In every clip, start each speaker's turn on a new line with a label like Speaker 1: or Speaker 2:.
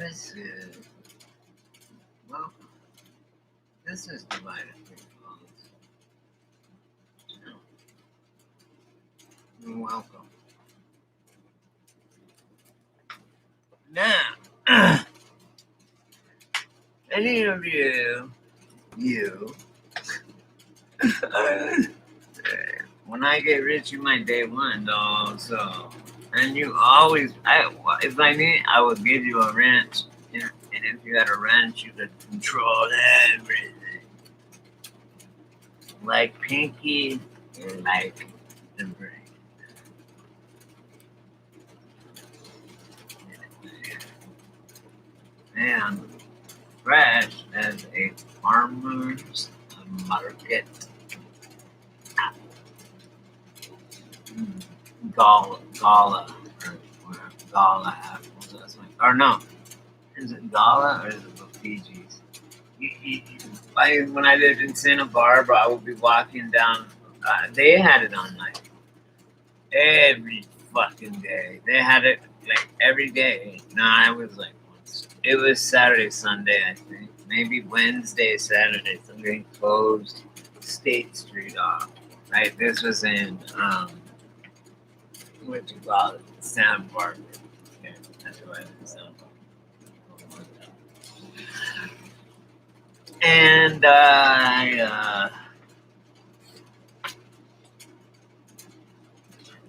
Speaker 1: This is, well, this is divided pretty close. You're welcome. Now, any of you, when I get rich, you my day one, dog. So, and you always, if I need, I would give you a wrench. And if you had a wrench, you could control everything. Like Pinky, like the brain. And fresh as a farmer's market gala apples. That's like, or no, is it gala or is it the Fiji's? Like when I lived in Santa Barbara, I would be walking down. They had it on like every fucking day. They had it like every day. No, I was like once. It was Saturday, Sunday, I think. Maybe Wednesday, Saturday. Something closed State Street off. Right, this was in what you call it, Santa Barbara. Okay, that's what it is, Santa Barbara. And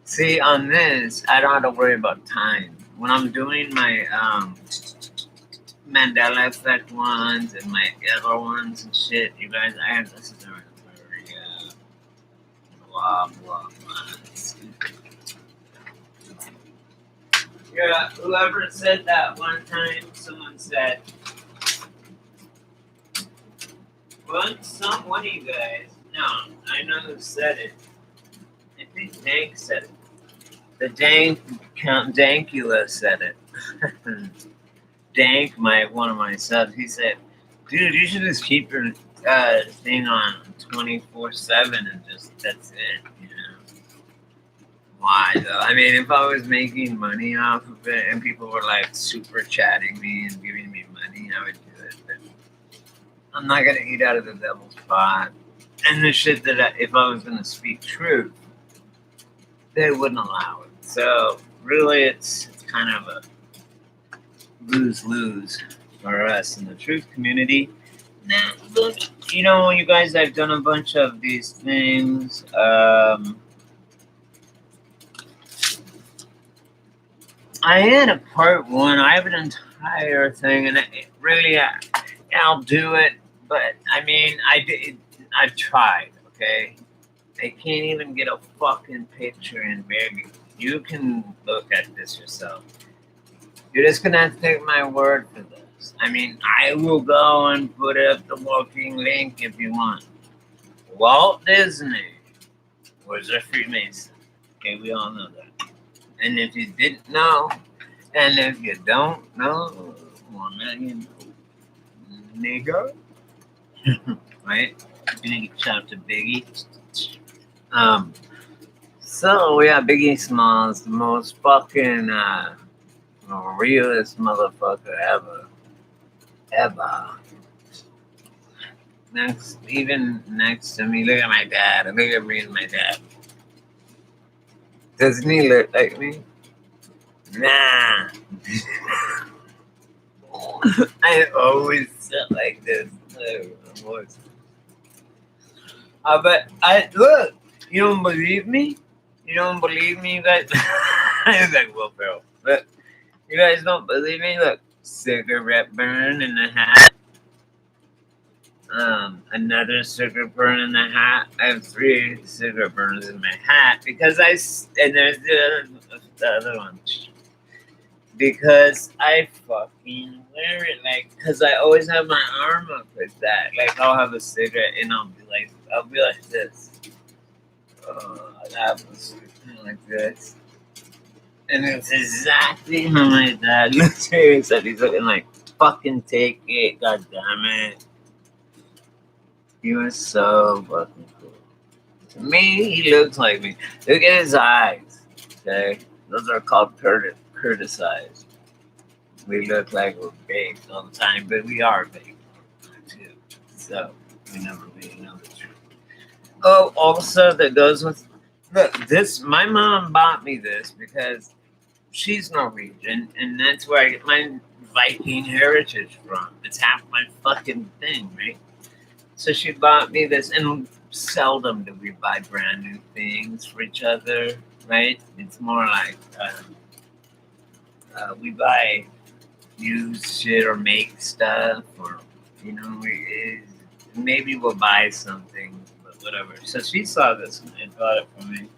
Speaker 1: see, on this, I don't have to worry about time. When I'm doing my Mandela effect ones and my other ones and shit, you guys, I have this is very blah blah blah. Yeah, whoever said that one time, someone said, one of you guys, no, I know who said it. I think Dank said it. The Dank Count Dankula said it. Dank, one of my subs, he said, "Dude, you should just keep your thing on 24/7 and just that's it." You know why though? I mean, if I was making money off of it and people were like super chatting me and giving me money, I would do it. But I'm not gonna eat out of the devil's pot. And the shit that if I was gonna speak truth, they wouldn't allow it. So really, it's kind of a lose-lose for us in the truth community. Now, look, you guys, I've done a bunch of these things. I had a part one. I have an entire thing, and I'll do it. But I mean, I've tried. Okay, I can't even get a fucking picture in Big. You can look at this yourself. You're just gonna have to take my word for this. I mean, I will go and put up the working link if you want. Walt Disney was a Freemason. Okay, we all know that. And if you didn't know, and if you don't know, well, now you know. Nigga. Right? Big shout out to Biggie. So yeah, Biggie Smalls, the most fucking realest motherfucker ever. Even next to me, look at my dad. Look at me and my dad. Doesn't he look like me? Nah. I always sit like this. But look. You don't believe me? You don't believe me, you guys? It's like Will Ferrell. But you guys don't believe me? Look, cigarette burn in the hat. Another cigarette burn in the hat. I have 3 cigarette burns in my hat because and there's the other one. Because I fucking wear it, because I always have my arm up like that. Like, I'll have a cigarette and I'll be like this. That was kind of like this. And it's exactly how my dad looks at me. Said he's looking like, fucking take it, god damn it. He was so fucking cool. To me, he looks like me. Look at his eyes. Okay? Those are called Curtis eyes. We look like we're baked all the time, but we are baked too. So we never really know the truth. Oh, also that goes with look. This my mom bought me this because she's Norwegian, and that's where I get my Viking heritage from. It's half my fucking thing, right? So she bought me this, and seldom do we buy brand new things for each other, right? It's more like we buy used shit or make stuff, or maybe we'll buy something, but whatever. So she saw this and bought it for me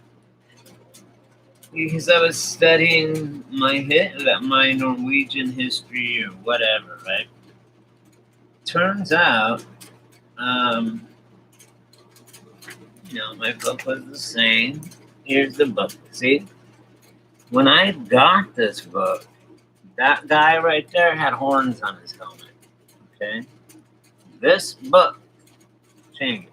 Speaker 1: because I was studying my Norwegian history or whatever, right? Turns out, um, my book was the same. Here's the book. See, when I got this book, that guy right there had horns on his helmet. Okay, this book changed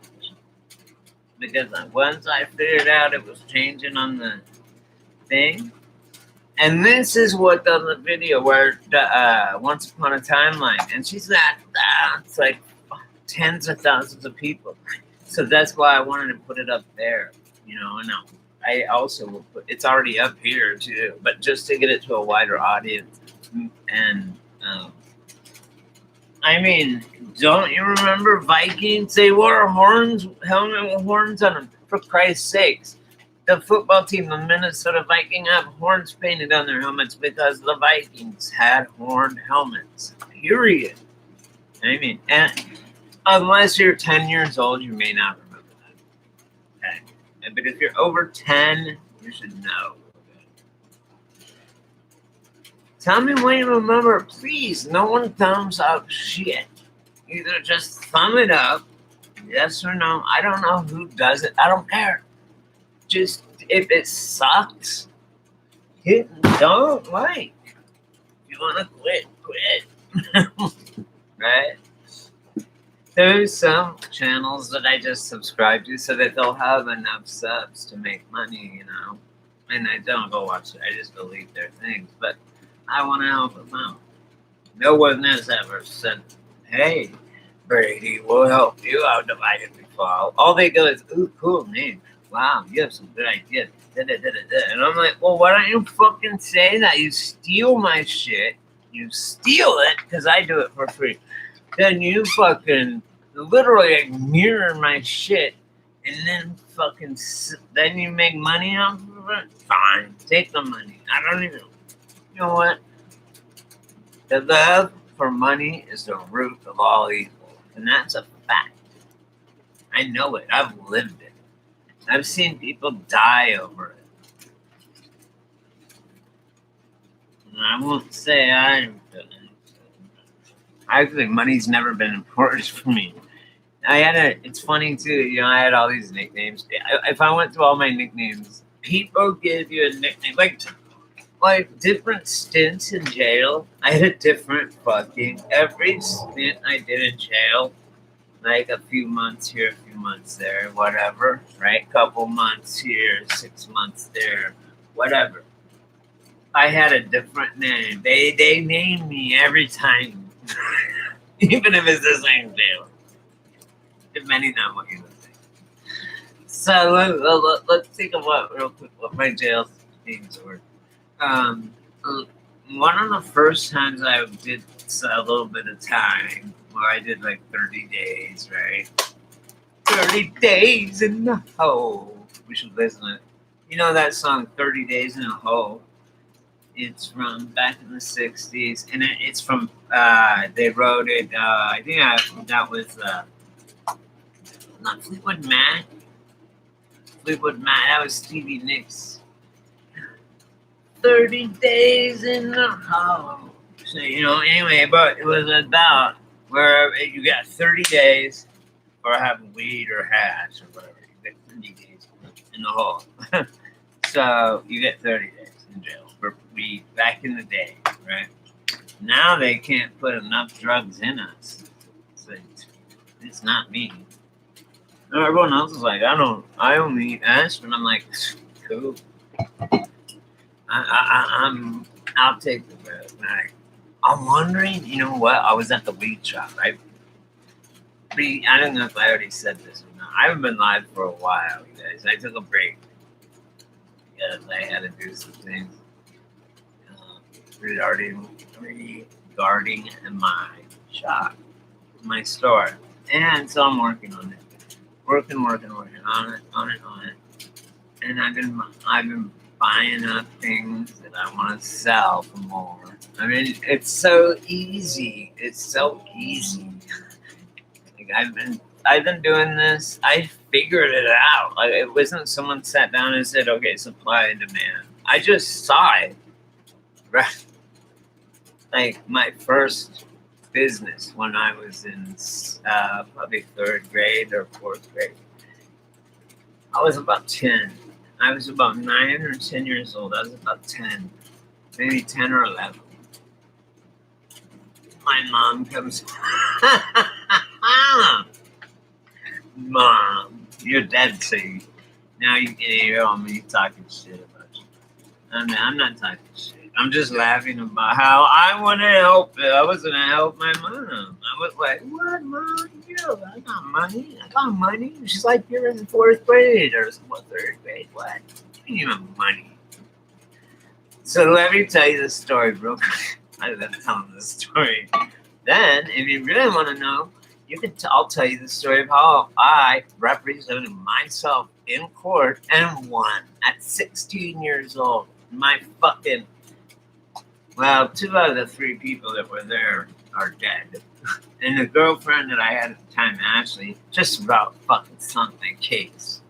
Speaker 1: because once I figured out it was changing on the thing. And this is what on the video where Once Upon a Timeline, and she's it's like tens of thousands of people. So that's why I wanted to put it up there, and I also will put it's already up here too, but just to get it to a wider audience. And I mean, don't you remember Vikings? They wore helmet with horns on them. For Christ's sakes. The football team, the Minnesota Vikings, have horns painted on their helmets because the Vikings had horned helmets. Period. I mean, and unless you're 10 years old, you may not remember that. Okay. But if you're over 10, you should know. Tell me when you remember. Please, no one thumbs up shit. Either just thumb it up, yes or no. I don't know who does it. I don't care. Just if it sucks, hit don't like. If you want to quit. Right? There's some channels that I just subscribe to so that they'll have enough subs to make money, And I don't go watch it. I just delete their things. But I want to help them out. No one has ever said, hey, Brady, we'll help you out divided we fall. All they go is, ooh, cool name. Wow, you have some good ideas. And I'm like, well, why don't you fucking say that? You steal my shit. You steal it because I do it for free. Then you fucking literally mirror my shit and then you make money off of it? Fine. Take the money. I don't even, you know what? The love for money is the root of all evil. And that's a fact. I know it. I've lived it. I've seen people die over it. And I won't say I've done it. Actually, money's never been important for me. It's funny too, I had all these nicknames. If I went through all my nicknames, people give you a nickname. Like different stints in jail, I had a different every stint I did in jail, like a few months here, a few months there, whatever, right? Couple months here, 6 months there, whatever. I had a different name. They named me every time, even if it's the same jail, depending on what you're saying. So let's think of real quick what my jail names were. One of the first times I did a little bit of time, where I did like 30 days, right? 30 days in the hole. We should listen to it. You know that song, 30 Days in a Hole? It's from back in the 60s, and it's from, they wrote it, I think that was, not Fleetwood Mac. That was Stevie Nicks. 30 days in the hole. So, anyway, but it was about where you got 30 days for having weed or hash or whatever. You get 30 days in the hole. So you get 30 days in jail for weed back in the day, right? Now they can't put enough drugs in us. So it's not me. Everyone else is like, I only eat aspirin. I'm like, cool. I'll take the back. I'm wondering, you know what? I was at the weed shop, right? I don't know if I already said this or not. I haven't been live for a while, you guys. I took a break because I had to do some things uh, regarding my shop, my store. And so I'm working on it. Working on it. And I've been buying up things that I want to sell for more. I mean, it's so easy. It's so easy. Like I've been doing this. I figured it out. Like it wasn't someone sat down and said, "Okay, supply and demand." I just saw it. Right? Like my first business when I was in probably third grade or fourth grade. I was about 10. I was about 9 or 10 years old. I was about 10, maybe 10 or 11. My mom comes, Mom, you're dead, see. Now you can hear all me talking shit about you. I'm not talking shit. I'm just laughing about how I want to help it. I was going to help my mom. I was like, what, Mom? I got money. I got money. She's like, you're in fourth grade or what, third grade. What? You need money. So let me tell you the story, bro. I love telling this story. Then, if you really want to know, I'll tell you the story of how I represented myself in court and won at 16 years old. Well, 2 out of the 3 people that were there are dead. And the girlfriend that I had at the time, Ashley, just about fucking sunk my case.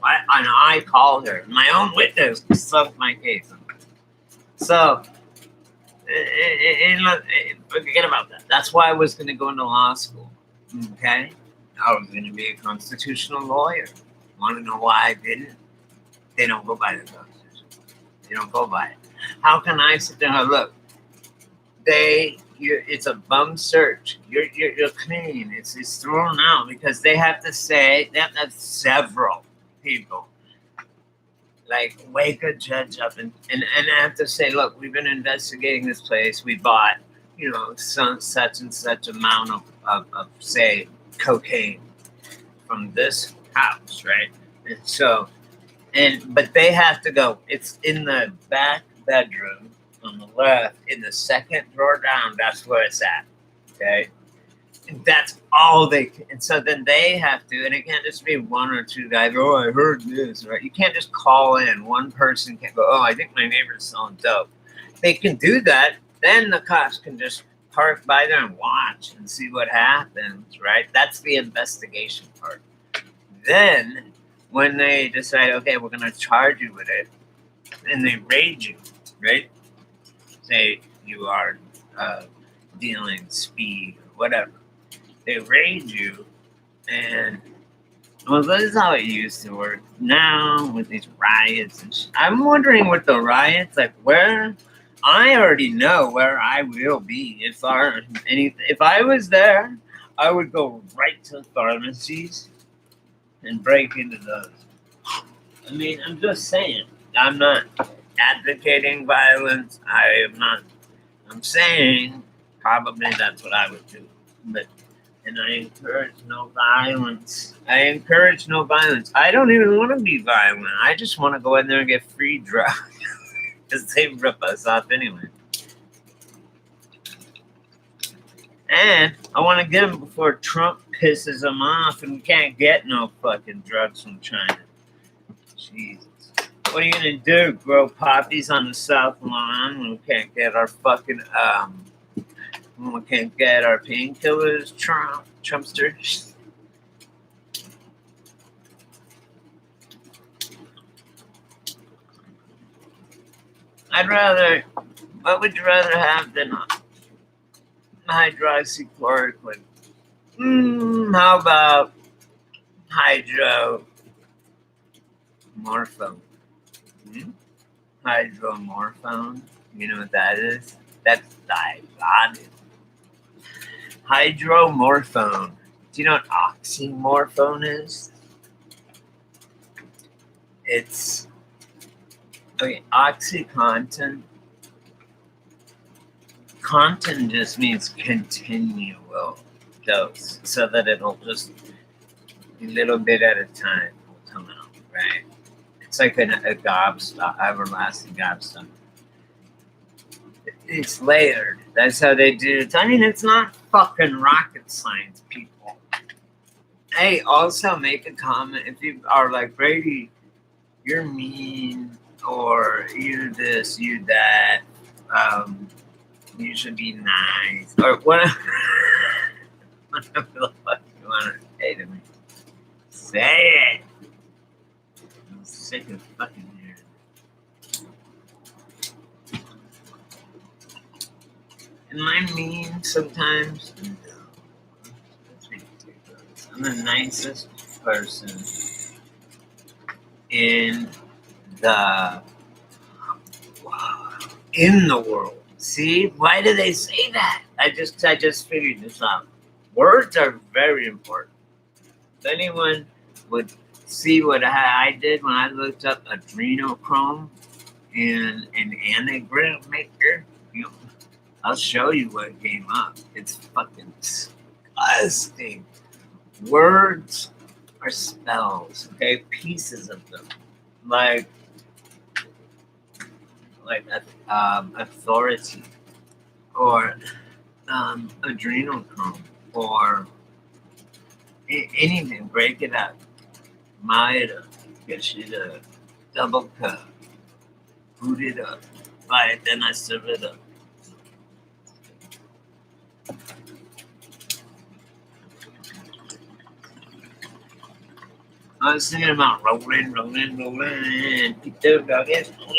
Speaker 1: And I called her. My own witness sunk my case. So, forget about that. That's why I was going to go into law school. Okay? I was going to be a constitutional lawyer. Want to know why I didn't? They don't go by the Constitution. They don't go by it. How can I sit there and look? It's a bum search. You're clean. It's thrown out because they have to say they have to have several people like wake a judge up and I have to say, look, we've been investigating this place. We bought, such and such amount of say cocaine from this house, right? And so but they have to go. It's in the back bedroom on the left, in the second drawer down. That's where it's at. Okay, and that's all they. And so then they have to, and it can't just be 1 or 2 guys. Oh, I heard this. Right? You can't just call in. One person can't go. Oh, I think my neighbor's selling dope. They can do that. Then the cops can just park by there and watch and see what happens. Right? That's the investigation part. Then when they decide, okay, we're going to charge you with it, and they raid you, right? Say you are dealing speed or whatever. They raid you, and well, this is how it used to work. Now with these riots and I'm wondering with the riots, like where I already know where I will be if I was there, I would go right to pharmacies and break into those. I mean, I'm just saying. I'm not advocating violence. I am not. I'm saying probably that's what I would do. And I encourage no violence. I encourage no violence. I don't even want to be violent. I just want to go in there and get free drugs because they rip us off anyway. And I want to get them before Trump pisses them off and we can't get no fucking drugs from China. Jesus. What are you gonna do? Grow poppies on the south lawn when we can't get our fucking when we can't get our painkillers, Trumpsters? What would you rather have than hydroxychloroquine? How about hydromorphone? Hydromorphone? You know what that is? That's dilaudid. Hydromorphone. Do you know what oxymorphone is? It's OxyContin content just means continual dose, so that it'll just a little bit at a time will come out, right? It's like a gobstop, everlasting gobstop. It's layered. That's how they do it. I mean, it's not fucking rocket science, people. Hey, also make a comment if you are like, Brady, you're mean, or you this, you that. You should be nice, or whatever. Whatever the fuck you want to say to me. Say it. I'm sick of fucking hearing it. Am I mean sometimes? No. That's ridiculous. I'm the nicest person in the world. See, why do they say that? I just figured this out. Words are very important. If anyone would see what I did when I looked up adrenochrome in an anagram maker, you know, I'll show you what came up. It's fucking disgusting. Words are spells, okay? Pieces of them. Like authority, or adrenochrome, or anything. Break it up. Maida, get you to double cup, boot it up, buy it, then I serve it up. I was thinking about rolling. Keep the bucket rolling.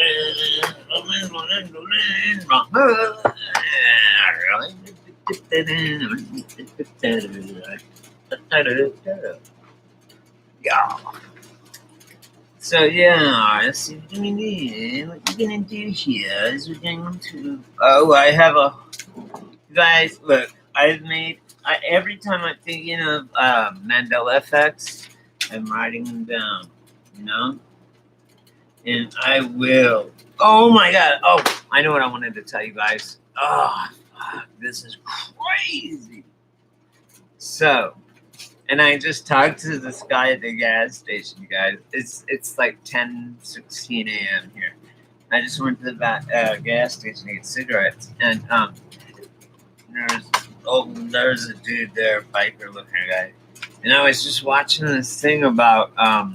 Speaker 1: Yeah. So yeah, let's see what we need. What we're gonna do here is we're going to. Oh, I have a. Guys, look, every time I'm thinking of Mandela effects, I'm writing them down, you know? And I will. Oh my god. Oh, I know what I wanted to tell you guys. Oh, fuck, this is crazy. So, and I just talked to this guy at the gas station, guys. It's like 10:16 a.m. here. I just went to the gas station to get cigarettes, and there's a dude there, biker looking guy, and I was just watching this thing about I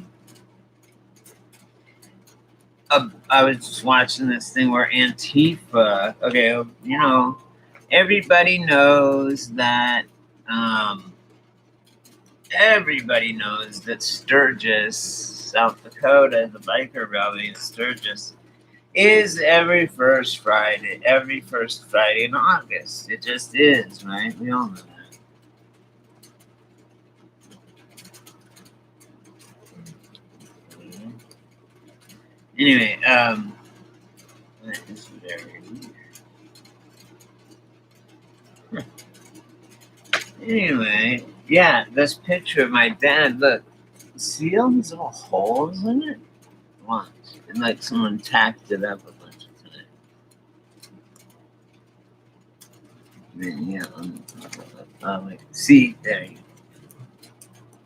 Speaker 1: was just watching this thing where Antifa. Okay, you know, everybody knows that. Everybody knows that Sturgis, South Dakota, the biker rally in Sturgis, is every first Friday in August. It just is, right? We all know that. Anyway, that is very weird. Anyway, yeah, this picture of my dad, look, see all these little holes in it? Watch. And like someone tacked it up a bunch of times. Then, yeah, wait. See, there you go.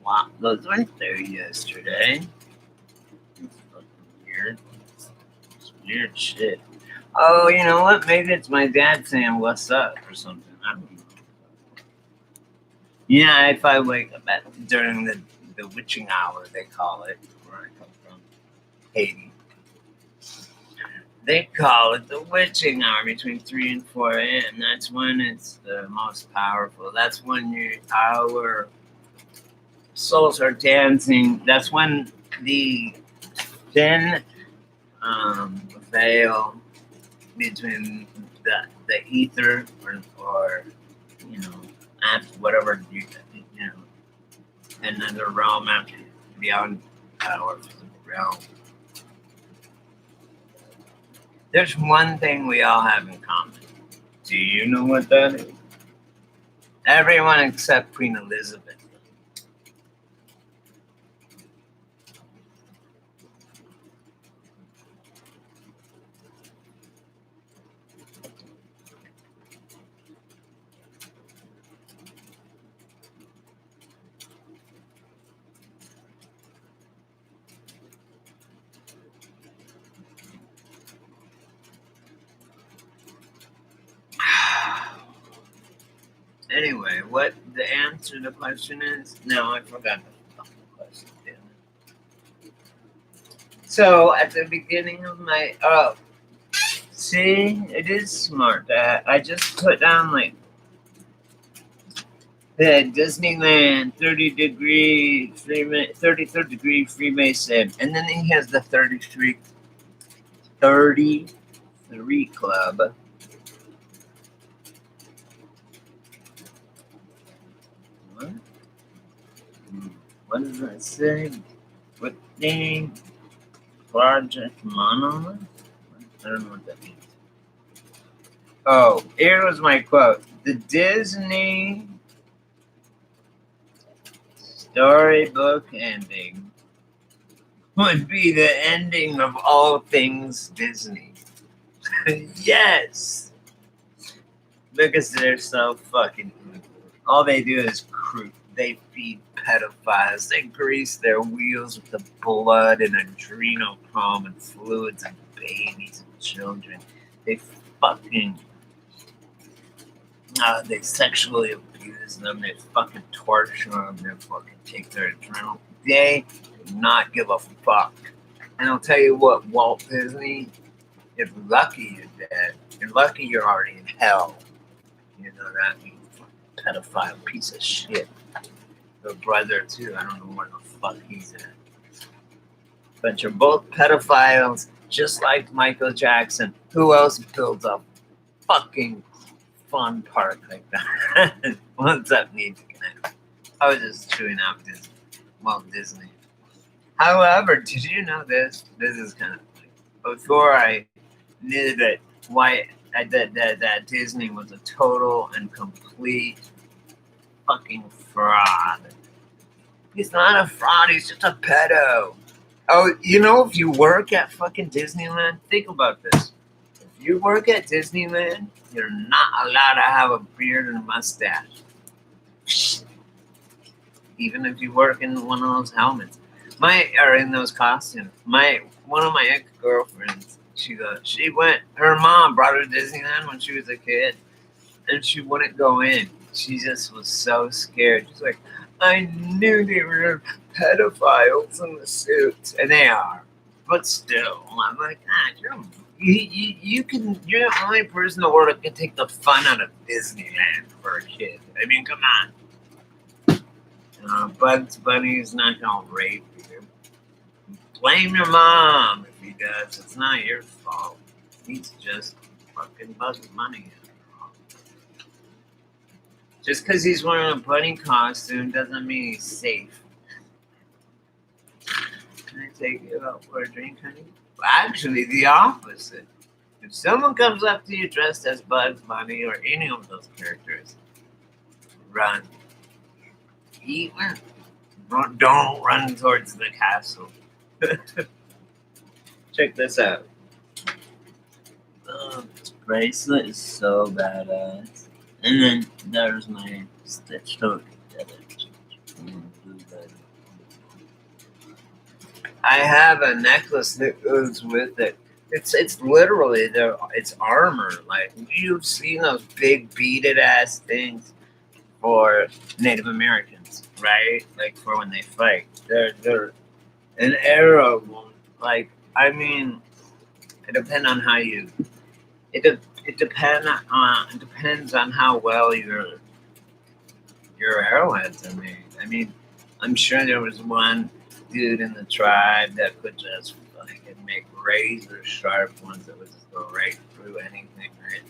Speaker 1: Wow, those weren't there yesterday. It's fucking weird. It's weird shit. Oh, you know what? Maybe it's my dad saying what's up or something. I don't know. Yeah, if I wake up during the witching hour, they call it, where I come from, Haiti. They call it the witching hour between 3 and 4 a.m. That's when it's the most powerful. That's when our souls are dancing. That's when the thin veil between the ether or you know, after whatever you know, another realm after beyond our physical realm. There's one thing we all have in common. Do you know what that is? Everyone except Queen Elizabeth. Anyway, what the answer to the question is? No, I forgot the fucking question. Damn it. So at the beginning of my see, it is smart. I just put down like the Disneyland 33rd degree Freemason, and then he has the 33 Club. What? What does that say? What name? Project Monolith? I don't know what that means. Oh, here was my quote. The Disney storybook ending would be the ending of all things Disney. Yes! Because they're so fucking evil. All they do is creep. They feed pedophiles. They grease their wheels with the blood and adrenochrome and fluids of babies and children. They fucking they sexually abuse them. They fucking torture them. They fucking take their adrenaline. They do not give a fuck. And I'll tell you what, Walt Disney, you're lucky you're dead. You're lucky you're already in hell. You know that, you pedophile piece of shit. The brother too. I don't know where the fuck he's at. But you're both pedophiles, just like Michael Jackson. Who else builds a fucking fun park like that? What's up, Need to Connect? I was just chewing out Walt Disney. However, did you know this? This is kind of funny. Before I knew that Disney was a total and complete fucking fraud. He's not a fraud, he's just a pedo. Oh, you know, if you work at fucking Disneyland, think about this. If you work at Disneyland, you're not allowed to have a beard and a mustache. Even if you work in one of those helmets. Or in those costumes. One of my ex-girlfriends, her mom brought her to Disneyland when she was a kid, and she wouldn't go in. She just was so scared. She's like, I knew they were pedophiles in the suits, and they are. But still, I'm like, you're the only person in the world that can take the fun out of Disneyland for a kid. I mean, come on. Bugs Bunny's not gonna rape you. Blame your mom if he does. It's not your fault. He's just fucking Bugs Bunny. Just because he's wearing a bunny costume doesn't mean he's safe. Can I take you out for a drink, honey? Well, actually, the opposite. If someone comes up to you dressed as Bugs Bunny or any of those characters, run. Even don't run towards the castle. Check this out. Oh, this bracelet is so badass. And then there's my stitch hook. I have a necklace that goes with it. It's literally it's armor. Like, you've seen those big beaded ass things for Native Americans, right? Like, for when they fight. They're an arrow. Like, I mean, it depends on how you. It depends on how well your arrowheads are made. I mean, I'm sure there was one dude in the tribe that could just fucking make razor sharp ones that would just go right through anything, right?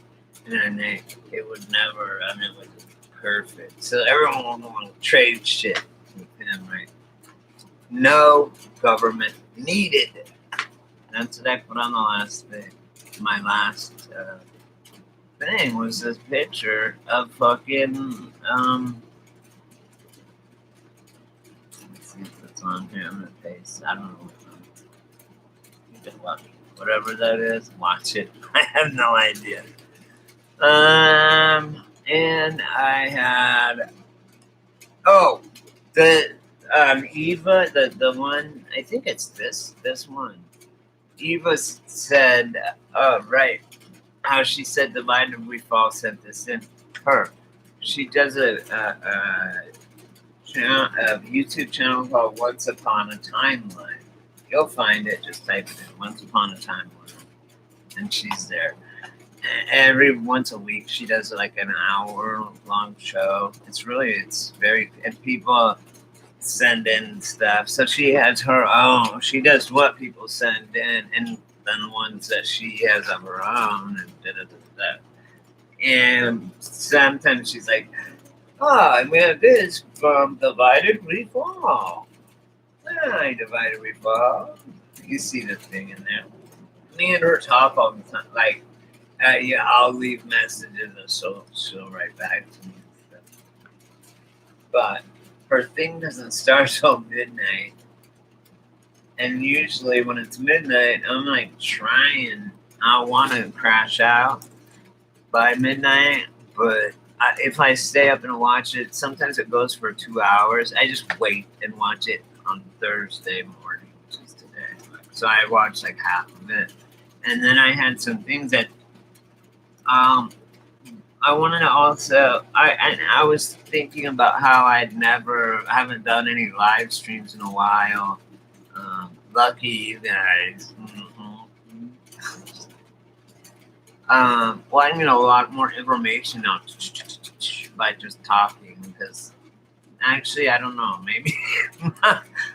Speaker 1: And it would never. I mean, it was perfect. So everyone would want to trade shit with him, right? No government needed. That's what I put on the last thing. My last thing was this picture of fucking let's see if it's on here. I'm gonna paste. I don't know. You can watch it. Whatever that is, watch it. I have no idea. And I had the Eva, the one, I think it's this one. Eva said, right, how she said the Mind of We Fall sent this in. Her. she does a YouTube channel called Once Upon a Timeline. You'll find it. Just type it in Once Upon a Timeline, and she's there. Every once a week, she does like an hour long show. It's very, and people send in stuff. So she has her own. She does what people send in, and then the ones that she has of her own, and da da da da. And sometimes she's like, "Oh, I made this from Divided We Fall." I Divided We Fall. You see the thing in there. Me and her talk all the time. Like, yeah, I'll leave messages, and she'll write back to me and stuff. But her thing doesn't start till midnight. And usually when it's midnight, I'm like trying. I want to crash out by midnight, but if I stay up and watch it, sometimes it goes for 2 hours. I just wait and watch it on Thursday morning, which is today. So I watched like half of it, and then I had some things that I wanted to also. I was thinking about how haven't done any live streams in a while. Lucky you guys. Well, I need a lot more information now by just talking because actually, I don't know. Maybe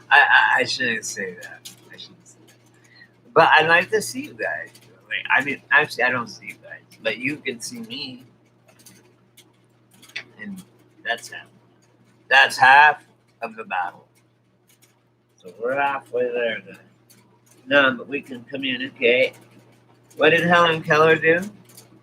Speaker 1: I shouldn't say that. I shouldn't say that. But I'd like to see you guys. I mean, actually, I don't see you guys, but you can see me, and that's half. That's half of the battle. So we're halfway there. Then. No, but we can communicate. What did Helen Keller do?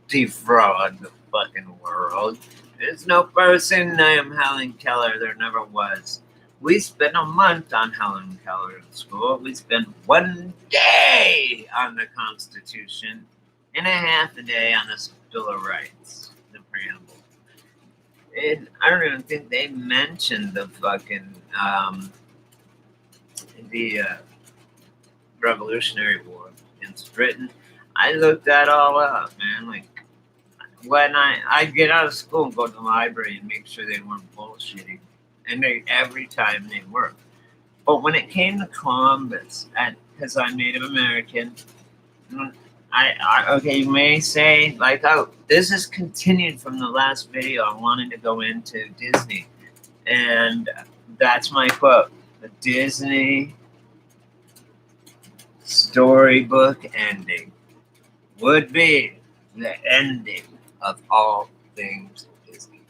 Speaker 1: Defraud the fucking world. There's no person named Helen Keller. There never was. We spent a month on Helen Keller in school. We spent 1 day on the Constitution and a half a day on the Bill of Rights, the preamble. I don't even think they mentioned the fucking the Revolutionary War against Britain. I looked that all up, man. Like when I get out of school and go to the library and make sure they weren't bullshitting, and every time they were. But when it came to Columbus, and because I'm Native American, okay, you may say like, oh, this is continued from the last video. I wanted to go into Disney, and that's my quote: the Disney storybook ending would be the ending of all things Disney.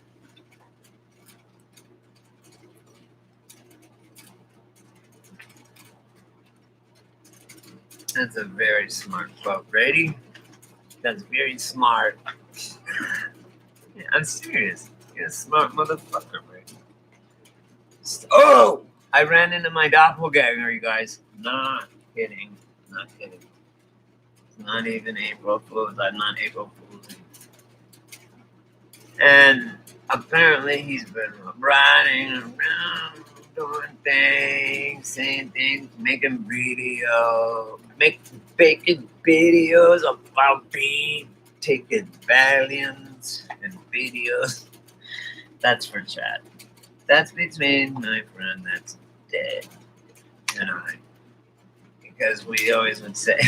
Speaker 1: That's a very smart quote, Brady. That's very smart. Yeah, I'm serious. You're a smart motherfucker, Brady. Oh! I ran into my doppelganger, you guys. Not kidding. Not kidding. It's not even April Fool's. I'm not April Fool's. And apparently he's been riding around, doing things, saying things, making videos about me taking Valiums and videos. That's for chat. That's between my friend that's dead and I. Because we always would say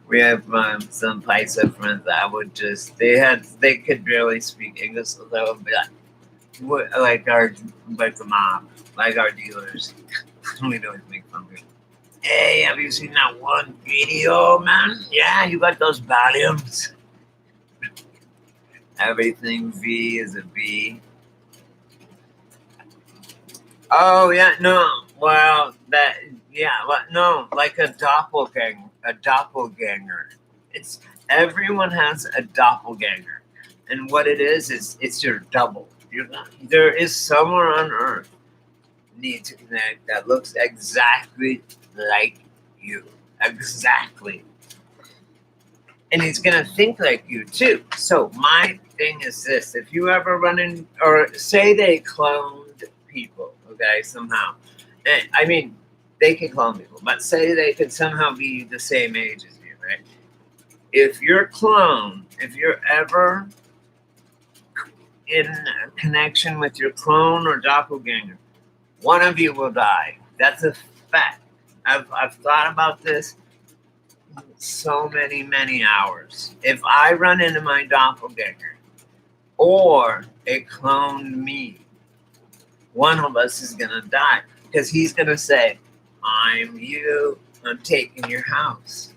Speaker 1: we have some Paisa friends that would just they could barely speak English, so that would be like the mob, like our dealers. We'd always make fun of it. Hey, have you seen that one video, man? Yeah, you got those volumes. Everything V is a V. Oh yeah, no. Well, no, like a doppelganger. A doppelganger. It's everyone has a doppelganger, and what it is it's your double. There is somewhere on Earth need to connect that looks exactly like you, exactly, and he's gonna think like you too. So my thing is this: if you ever run in, or say they cloned people, okay, somehow. I mean, they can clone people, but say they could somehow be the same age as you, right? If you're cloned if you're ever in a connection with your clone or doppelganger, one of you will die. That's a fact. I've thought about this so many hours. If I run into my doppelganger or a clone me, one of us is gonna die because he's gonna say, "I'm you. I'm taking your house."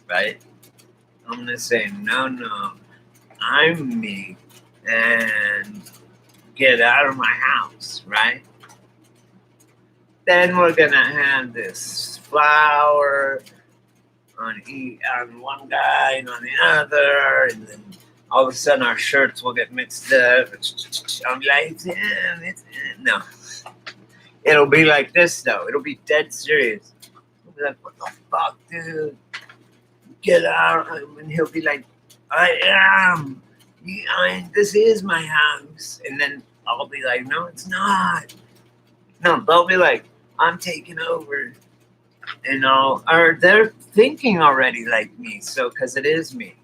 Speaker 1: Right? I'm gonna say, "No, I'm me, and get out of my house." Right? Then we're gonna have this flower on one guy and on the other, and then all of a sudden our shirts will get mixed up. I'm like, it's him. No, it'll be like this though. It'll be dead serious. I'll be like, what the fuck, dude? Get out! And he'll be like, I am. This is my house. And then I'll be like, no, it's not. No, they'll be like, I'm taking over. And or they're thinking already like me, so because it is me.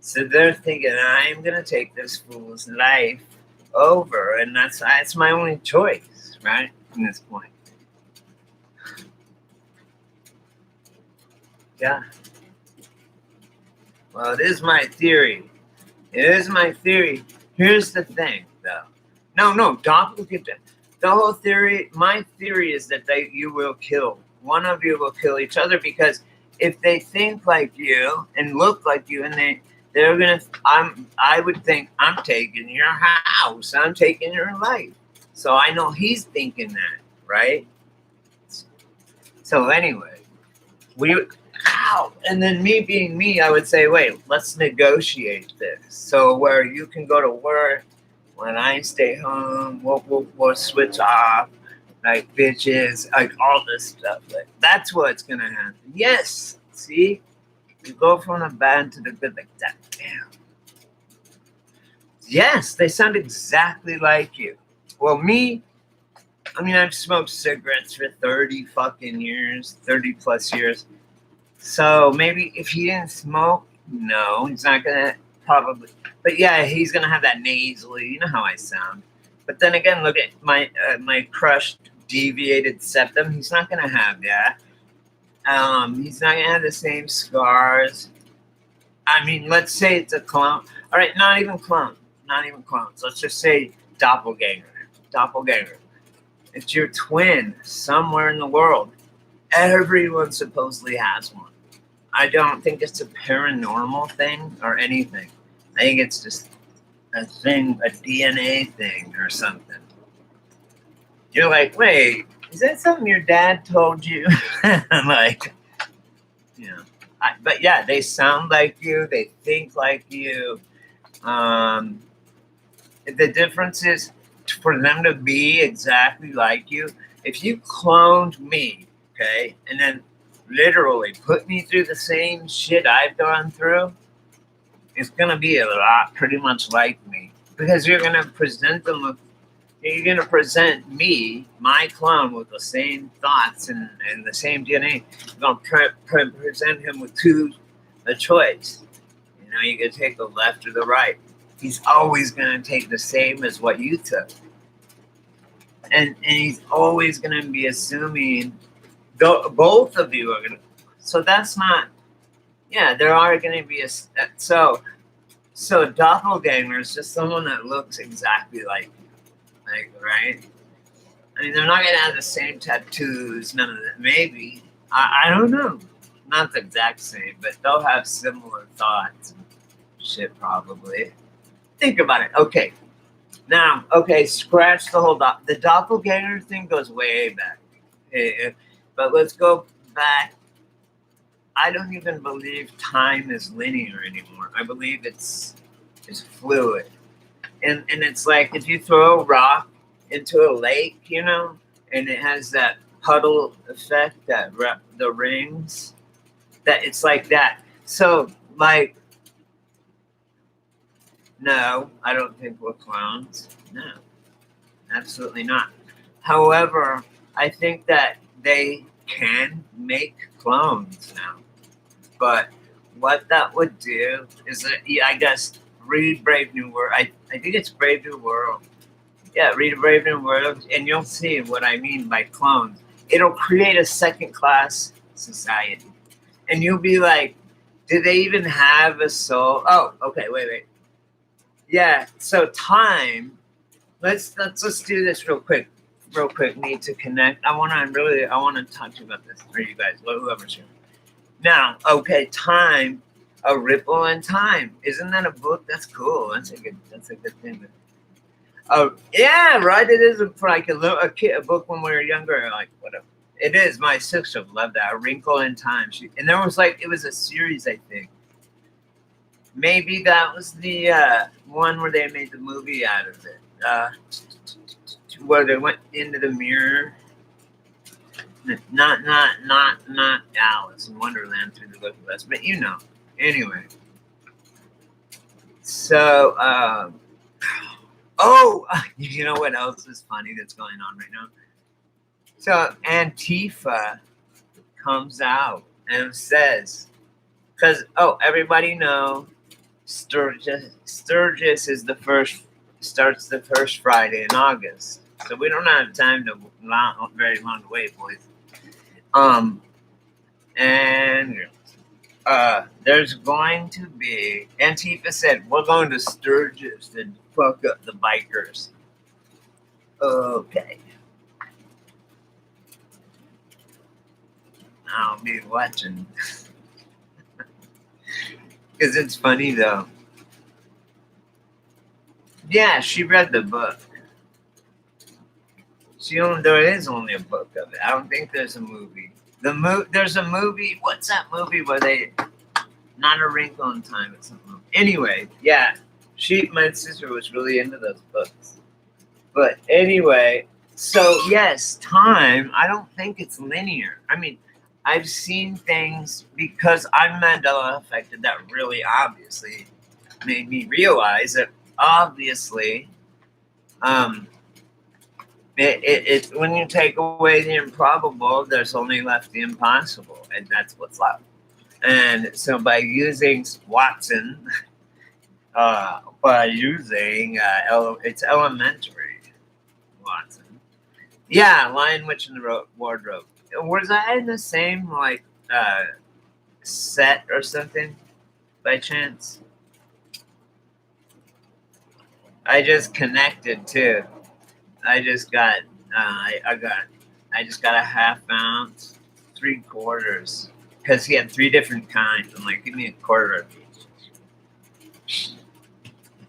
Speaker 1: So they're thinking I'm gonna take this fool's life over, and that's my only choice, right? From this point. Yeah. Well, it is my theory. It is my theory. Here's the thing, though. No, doppelganger. The whole theory. My theory is that you will kill. One of you will kill each other because if they think like you and look like you, and they're gonna. I would think I'm taking your house. I'm taking your life. So I know he's thinking that, right? So anyway, and then me being me, I would say, wait, let's negotiate this. So where you can go to work, when I stay home, we'll switch off, like bitches, like all this stuff. Like that's what's gonna happen. Yes, see, you go from the bad to the good like that. Damn. Yes, they sound exactly like you. Well, me, I mean, I've smoked cigarettes for 30 fucking years, 30 plus years. So maybe if he didn't smoke, no, he's not gonna probably. But yeah, he's gonna have that nasally. You know how I sound. But then again, look at my crushed, deviated septum. He's not gonna have that. He's not gonna have the same scars. I mean, let's say it's a clone. All right, not even clone. Not even clones. Let's just say doppelganger. Doppelganger. It's your twin somewhere in the world. Everyone supposedly has one. I don't think it's a paranormal thing or anything. I think it's just a thing, a DNA thing or something. You're like, wait, is that something your dad told you? Like, you know. But yeah, they sound like you. They think like you. The difference is for them to be exactly like you. If you cloned me, okay, and then literally put me through the same shit I've gone through, it's gonna be a lot pretty much like me because you're gonna present me, my clone, with the same thoughts and the same DNA. You're gonna present him with a choice. You know, you can take the left or the right. He's always gonna take the same as what you took, and he's always gonna be assuming both of you are gonna. So that's not. Yeah, there are gonna be so doppelganger is just someone that looks exactly like you, like, right. I mean, they're not gonna have the same tattoos. None of that. Maybe I don't know. Not the exact same, but they'll have similar thoughts. Shit, probably. Think about it. Okay. Now, okay, scratch the whole the doppelganger thing goes way back. But let's go back. I don't even believe time is linear anymore. I believe it's fluid. And it's like if you throw a rock into a lake, you know, and it has that puddle effect, that the rings, that it's like that. So, like, no, I don't think we're clones. No, absolutely not. However, I think that they can make clones now. But what that would do is that, yeah, I guess read Brave New World. I think it's Brave New World. Yeah, read Brave New World, and you'll see what I mean by clones. It'll create a second class society, and you'll be like, "Do they even have a soul?" Oh, okay, wait. Yeah, so time. Let's do this real quick. Real quick, need to connect. I want to talk to you about this for you guys, whoever's here. Now, okay, time, a ripple in time. Isn't that a book? That's cool. That's a good thing. Oh yeah, right. It is like a book when we were younger. Like whatever. It is. My sister loved that. A Wrinkle in Time. And there was it was a series, I think. Maybe that was the one where they made the movie out of it. Where they went into the mirror. Not Alice in Wonderland through the Looking Glass, but you know. Anyway. So, you know what else is funny that's going on right now? So Antifa comes out and says, because everybody know Sturgis is starts the first Friday in August, so we don't have time to very long to wait, boys. And there's going to be, Antifa said, we're going to Sturgis and fuck up the bikers. Okay. I'll be watching. Because it's funny, though. Yeah, she read the book. There is only a book of it. I don't think there's a movie. There's a movie. What's that movie where they... Not A Wrinkle in Time. It's something. Anyway, yeah. My sister was really into those books. But anyway, so yes, time, I don't think it's linear. I mean, I've seen things because I'm Mandela affected that really obviously made me realize that obviously when you take away the improbable, there's only left the impossible, and that's what's left. And so by using Watson, it's elementary Watson. Yeah, Lion, Witch, and the Wardrobe. Was that in the same set or something by chance? I just connected too. I just got I just got a half ounce, 3/4, because he had 3 different kinds. I'm like, give me a quarter of each.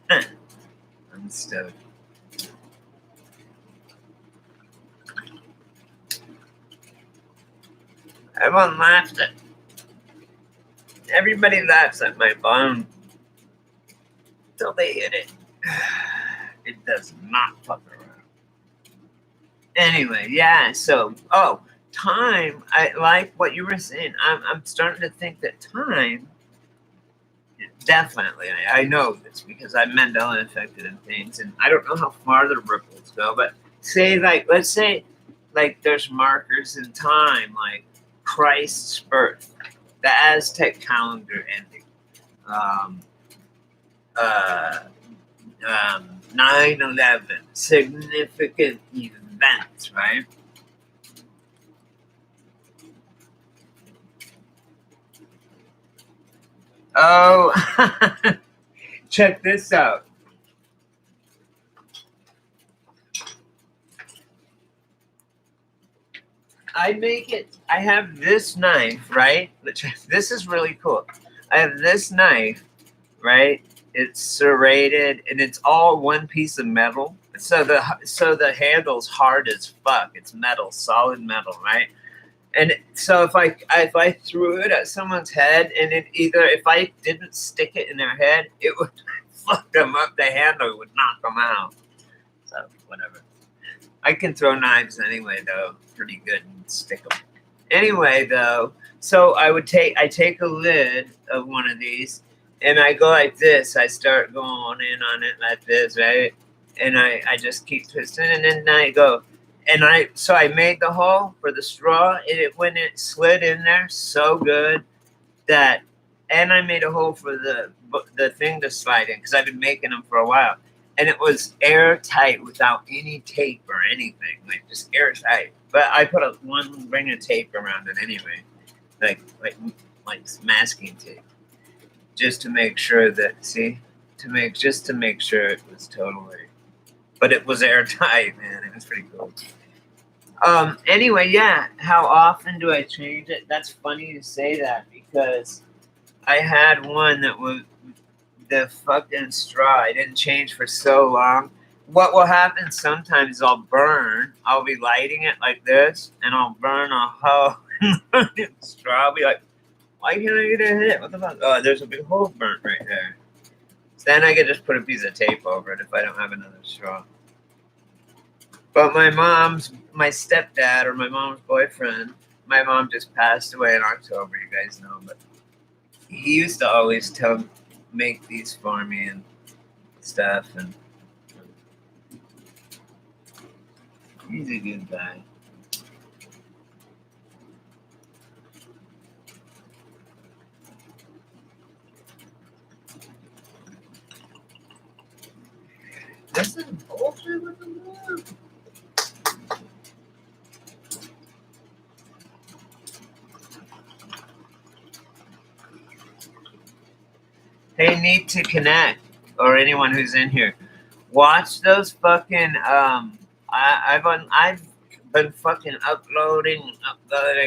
Speaker 1: I'm stoked. Everyone laughs at. Everybody laughs at my bone until they hit it. It does not fuck around. Anyway, yeah. So, time. I like what you were saying. I'm starting to think that time. Definitely, I know this because I'm Mandela affected in things, and I don't know how far the ripples go. But let's say, there's markers in time, like Christ's birth, the Aztec calendar ending, 9/11, significant events, right? Oh, check this out. I have this knife, right? This is really cool. I have this knife, right? It's serrated and it's all one piece of metal. So the handle's hard as fuck. It's metal, solid metal, right? And so if I threw it at someone's head, and if I didn't stick it in their head, it would fuck them up. The handle would knock them out. So whatever. I can throw knives anyway, though, pretty good, and stick them. Anyway, though, so I take a lid of one of these, and I go like this. I start going in on it like this, right? And I just keep twisting, and then I go. And I made the hole for the straw, and when it slid in there so good that and I made a hole for the thing to slide in because I've been making them for a while, and it was airtight without any tape or anything, like just airtight. But I put one ring of tape around it anyway, like masking tape, just to make sure that to make sure it was totally. But it was airtight, man. It was pretty cool. Anyway, yeah. How often do I change it? That's funny you say that because I had one that was the fucking straw. I didn't change for so long. What will happen sometimes is I'll burn. I'll be lighting it like this, and I'll burn a hole in the straw. I'll be like, why can't I get a hit? What the fuck? Oh, there's a big hole burnt right there. So then I can just put a piece of tape over it if I don't have another straw. But my stepdad or my mom's boyfriend, my mom just passed away in October, you guys know, but he used to always make these for me and stuff, and he's a good guy. This is bullshit with the moon. Hey, need to connect, or anyone who's in here, watch those fucking I've been fucking uploading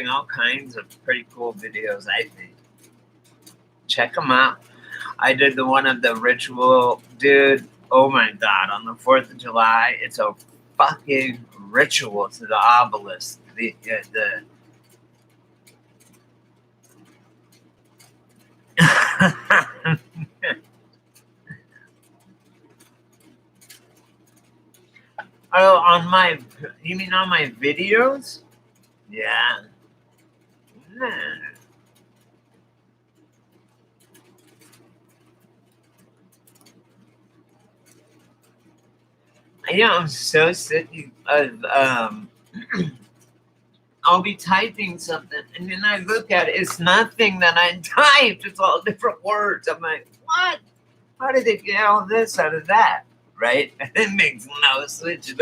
Speaker 1: all kinds of pretty cool videos. I think check them out. I did the one of the ritual, dude. Oh my god! On the 4th of July, it's a fucking ritual to the obelisk. The oh, you mean on my videos? Yeah. Nah. Yeah, I'm so sick of I'll be typing something and then I look at it. It's nothing that I typed. It's all different words. I'm like, what? How did they get all this out of that? Right? It makes no sense.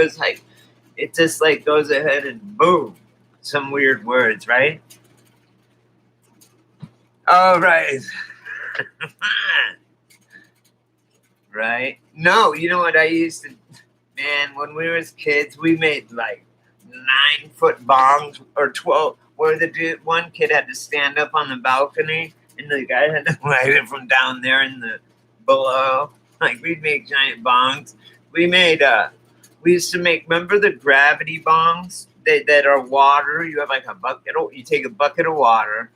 Speaker 1: It just like goes ahead and boom, some weird words, right? All right. Right? No, you know what I used to, man, when we was kids, we made like 9-foot bongs or 12, where one kid had to stand up on the balcony and the guy had to light it from down there in the below. Like we'd make giant bongs. We used to make, remember the gravity bongs that are water? You have like you take a bucket of water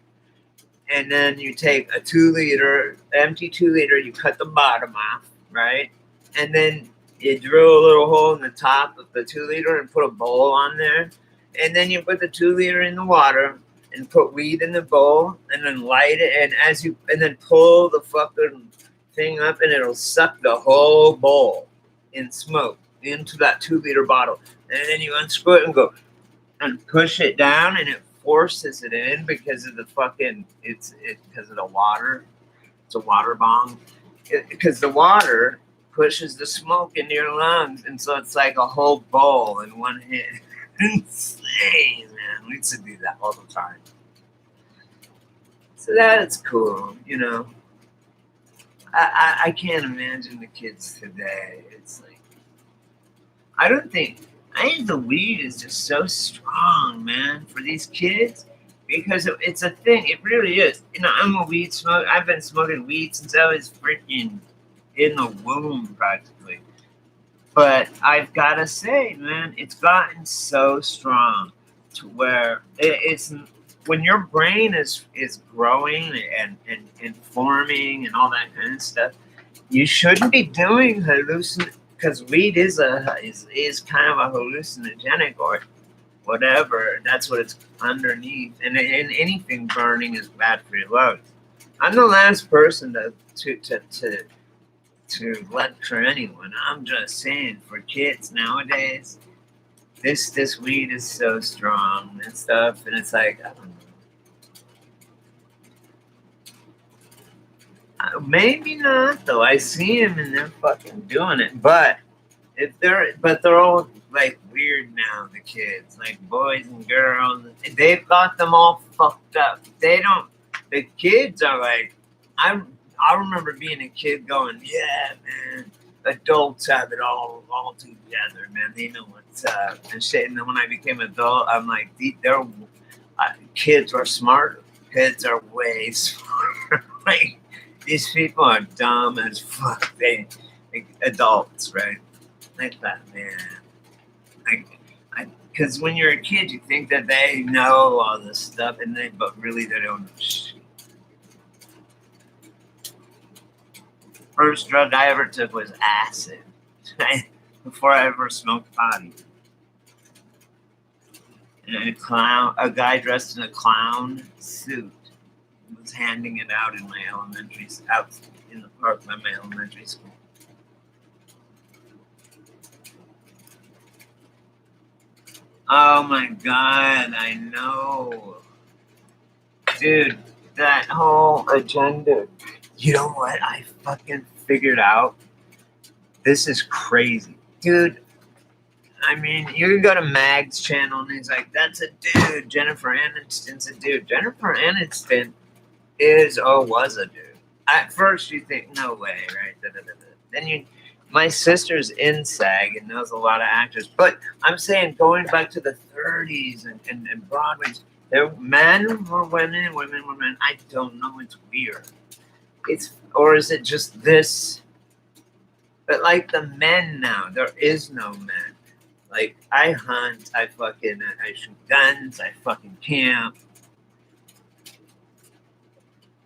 Speaker 1: and then you take a 2-liter, empty 2-liter, you cut the bottom off, right? And then you drill a little hole in the top of the 2-liter and put a bowl on there. And then you put the 2-liter in the water and put weed in the bowl and then light it. And then pull the fucking thing up and it'll suck the whole bowl in smoke into that 2-liter bottle. And then you unscrew it and go and push it down and it forces it in because of the fucking, because of the water. It's a water bomb. Because the water pushes the smoke into your lungs, and so it's like a whole bowl in one hit. Insane, man. We used to do that all the time. So that's cool, you know. I can't imagine the kids today. It's like I think the weed is just so strong, man, for these kids because it's a thing. It really is. You know, I'm a weed smoker. I've been smoking weed since I was freaking in the womb practically. But I've got to say, man, it's gotten so strong to where it's when your brain is growing and forming and all that kind of stuff, you shouldn't be doing because weed is kind of a hallucinogenic or whatever. That's what it's underneath, and anything burning is bad for your lungs. I'm the last person to lecture anyone. I'm just saying, for kids nowadays, this weed is so strong and stuff, and it's like I don't know. Maybe not though. I see them and they're fucking doing it. But they're all like weird now. The kids, like boys and girls, they've got them all fucked up. They don't. The kids are like, I remember being a kid going, yeah, man. Adults have it all together, man. They know what's up and shit. And then when I became an adult, I'm like, they're kids are smarter. Kids are way smarter. Like these people are dumb as fuck. They like, adults, right? Like that, man. Like, because when you're a kid, you think that they know all this stuff, but really they don't know shit. First drug I ever took was acid. Before I ever smoked pot. And a guy dressed in a clown suit was handing it out in my out in the park by my elementary school. Oh my god, I know. Dude, that whole agenda. You know what I fucking figured out? This is crazy. Dude, I mean, you can go to Mag's channel and he's like, that's a dude. Jennifer Aniston's a dude. Jennifer Aniston was a dude. At first you think, no way, right? Da, da, da, da. Then my sister's in SAG and knows a lot of actors. But I'm saying going back to the 30s and Broadway, there men were women, women were men. I don't know. It's weird. Or is it just this? But like the men now, there is no men. Like I hunt, I shoot guns, I fucking camp.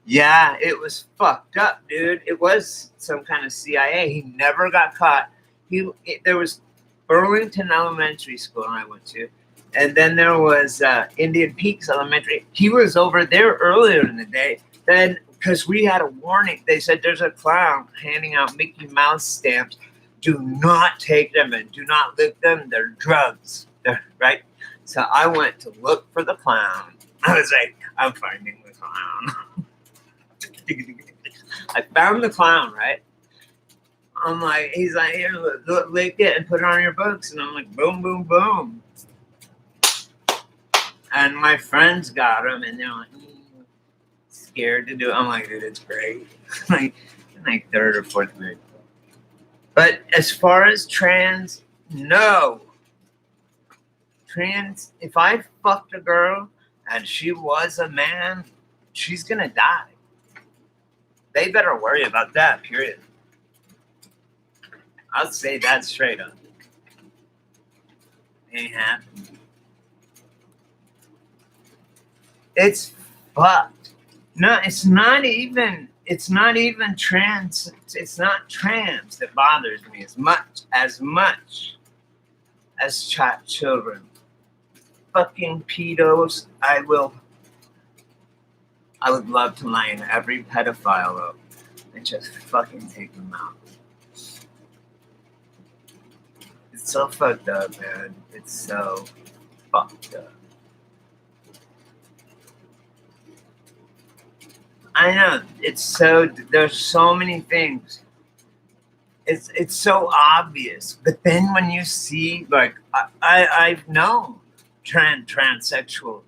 Speaker 1: Yeah, it was fucked up, dude. It was some kind of CIA. He never got caught. There was Burlington Elementary School I went to, and then there was Indian Peaks Elementary. He was over there earlier in the day. Then, because we had a warning, they said there's a clown handing out Mickey Mouse stamps. Do not take them and do not lick them. They're drugs, right? So I went to look for the clown. I was like, I'm finding the clown. I found the clown, right? I'm like, he's like, here, lick it and put it on your books. And I'm like, boom, boom, boom. And my friends got him, and they're like, scared to do it. I'm like, dude, it's great. like third or fourth grade. But as far as trans, no. Trans, if I fucked a girl and she was a man, she's gonna die. They better worry about that, period. I'll say that straight up. Ain't happening. It's fucked. No, it's not even trans. It's not trans that bothers me as much as children. Fucking pedos. I would love to line every pedophile up and just fucking take them out. It's so fucked up, man. It's so fucked up. I know. There's so many things. It's so obvious. But then when you see, like, I've known transsexual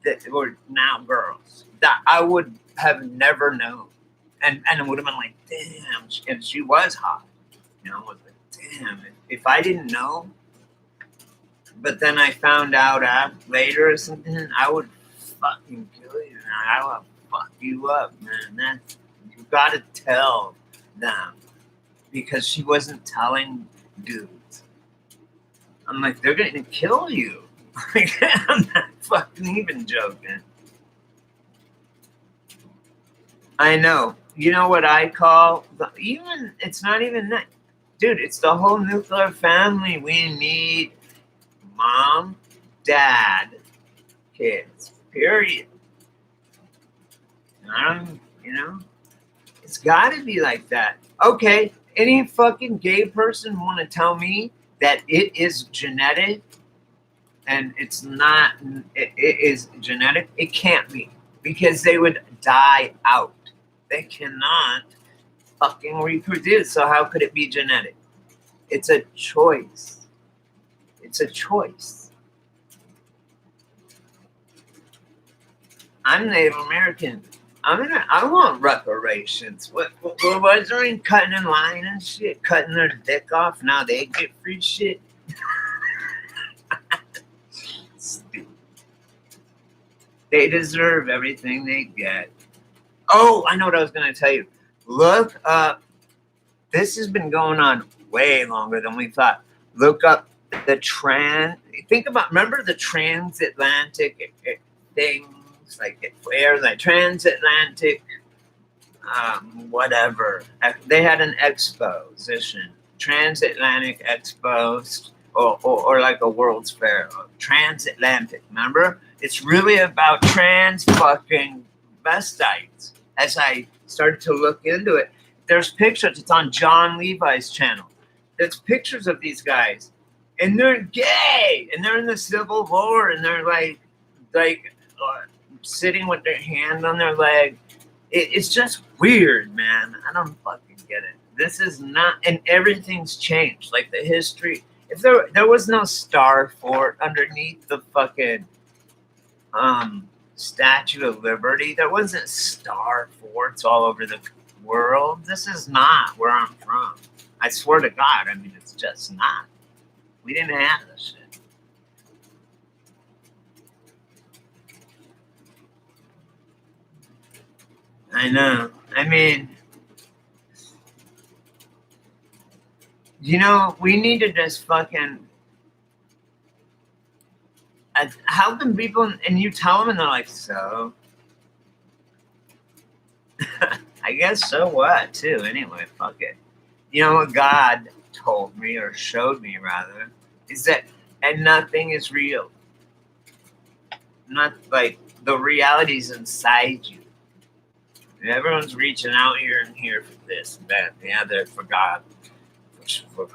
Speaker 1: that were now girls that I would have never known. And it would have been like, damn, and she was hot. You know, I was like, damn, if I didn't know, but then I found out later or something, I would fucking kill you. I would fuck you up, man. You gotta tell them, because she wasn't telling dudes. I'm like, they're gonna kill you. I'm not fucking even joking. I know. You know what I call it's not even that. Dude, it's the whole nuclear family. We need mom, dad, kids. Period. It's gotta be like that. Okay, any fucking gay person want to tell me that it is genetic and it's not, it is genetic? It can't be, because they would die out. They cannot fucking reproduce. So how could it be genetic? It's a choice. It's a choice. I'm Native American. I want reparations. What was there cutting in line and shit? Cutting their dick off. Now they get free shit. Stupid. They deserve everything they get. Oh, I know what I was going to tell you. Look up. This has been going on way longer than we thought. Look up the remember the transatlantic things, like air, like transatlantic, whatever. They had an exposition, transatlantic expos, or like a World's Fair, transatlantic. Remember? It's really about trans fucking vestites. As I started to look into it, there's pictures. It's on John Levi's channel. There's pictures of these guys, and they're gay, and they're in the Civil War, and they're like sitting with their hand on their leg. It's just weird, man. I don't fucking get it. This is not, and everything's changed. Like the history. If there was no Star Fort underneath the fucking Statue of Liberty, there wasn't Star Forts all over the world. This is not where I'm from. I swear to God. I mean, it's just not. We didn't have this shit. I know. I mean, we need to just fucking. How can people, and you tell them, and they're like, so? I guess so what, too. Anyway, fuck it. You know what God told me, or showed me rather, is that and nothing is real. Not like the reality's inside you. Everyone's reaching out here and here for this and that, the other, for God, for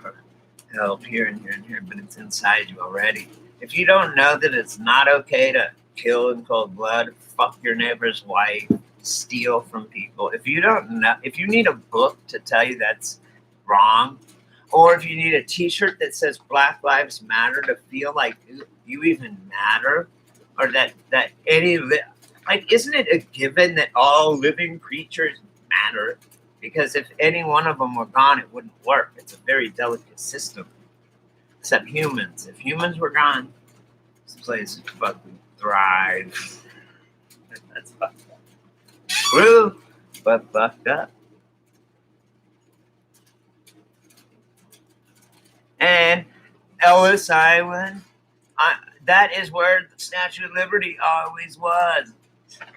Speaker 1: help here and here and here, but it's inside you already. If you don't know that it's not okay to kill in cold blood, fuck your neighbor's wife, steal from people, if you don't know, if you need a book to tell you that's wrong, or if you need a t-shirt that says Black Lives Matter to feel like you even matter, or that any, like, isn't it a given that all living creatures matter? Because if any one of them were gone, it wouldn't work. It's a very delicate system. Except humans. If humans were gone, this place would fucking thrive. That's fucked up. Woo! But fucked up. And Ellis Island, that is where the Statue of Liberty always was.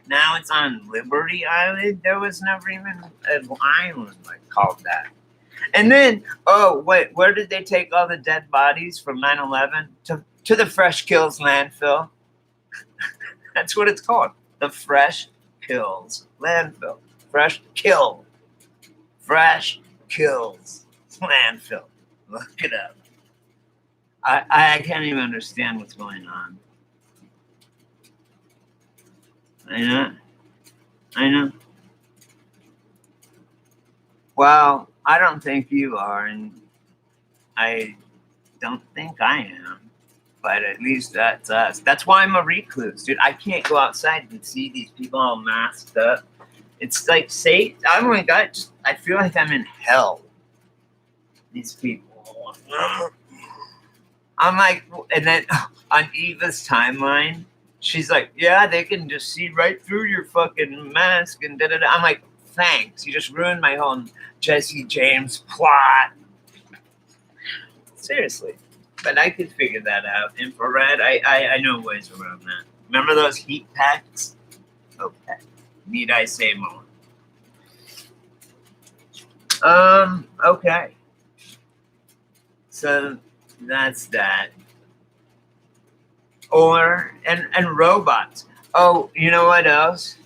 Speaker 1: Now it's on Liberty Island. There was never even an island like called that. And then, oh wait, where did they take all the dead bodies from 9/11? To the Fresh Kills landfill. That's what it's called. The Fresh Kills landfill. Fresh Kills landfill. Look it up. I can't even understand what's going on. I know. Well, I don't think you are, and I don't think I am. But at least that's us. That's why I'm a recluse, dude. I can't go outside and see these people all masked up. It's like, oh my God, I feel like I'm in hell. These people. I'm like, and then on Eva's timeline, she's like, yeah, they can just see right through your fucking mask and da da da. I'm like, thanks. You just ruined my whole Jesse James plot. Seriously. But I could figure that out. Infrared, I know ways around that. Remember those heat packs? Okay. Need I say more? Okay. So that's that. And robots. Oh, you know what else?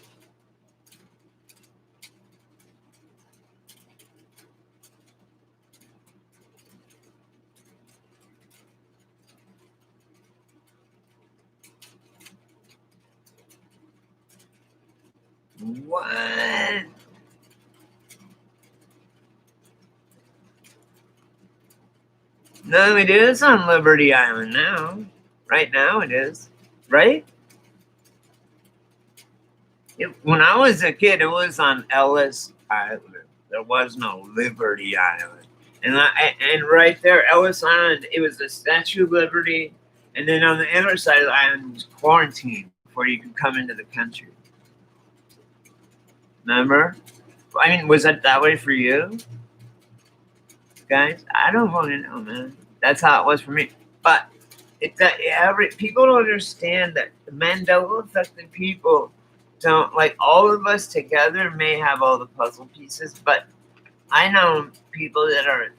Speaker 1: What? No, it is on Liberty Island now. Right now it is. Right? When I was a kid, it was on Ellis Island. There was no Liberty Island. And right there, Ellis Island, it was the Statue of Liberty. And then on the other side of the island was quarantine before you could come into the country. Remember? I mean, was that way for you guys? I don't want to know, man. That's how it was for me. But people don't understand that the Mandela affected people don't like all of us together may have all the puzzle pieces, but I know people that are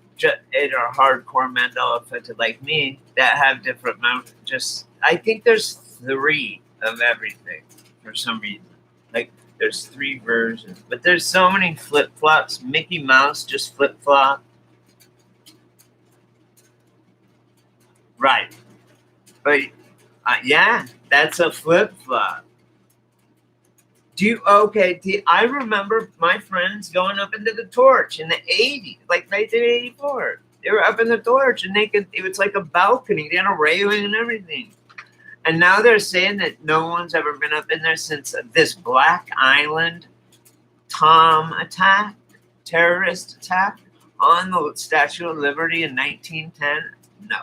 Speaker 1: hardcore Mandela affected like me that have different just I think there's three of everything for some reason. Like there's three versions, but there's so many flip flops. Mickey Mouse just flip flop, right? But yeah, that's a flip flop. I remember my friends going up into the torch in the 80s, like 1984. They were up in the torch and it was like a balcony. They had a railing and everything. And now they're saying that no one's ever been up in there since this Black Island terrorist attack on the Statue of Liberty in 1910. No,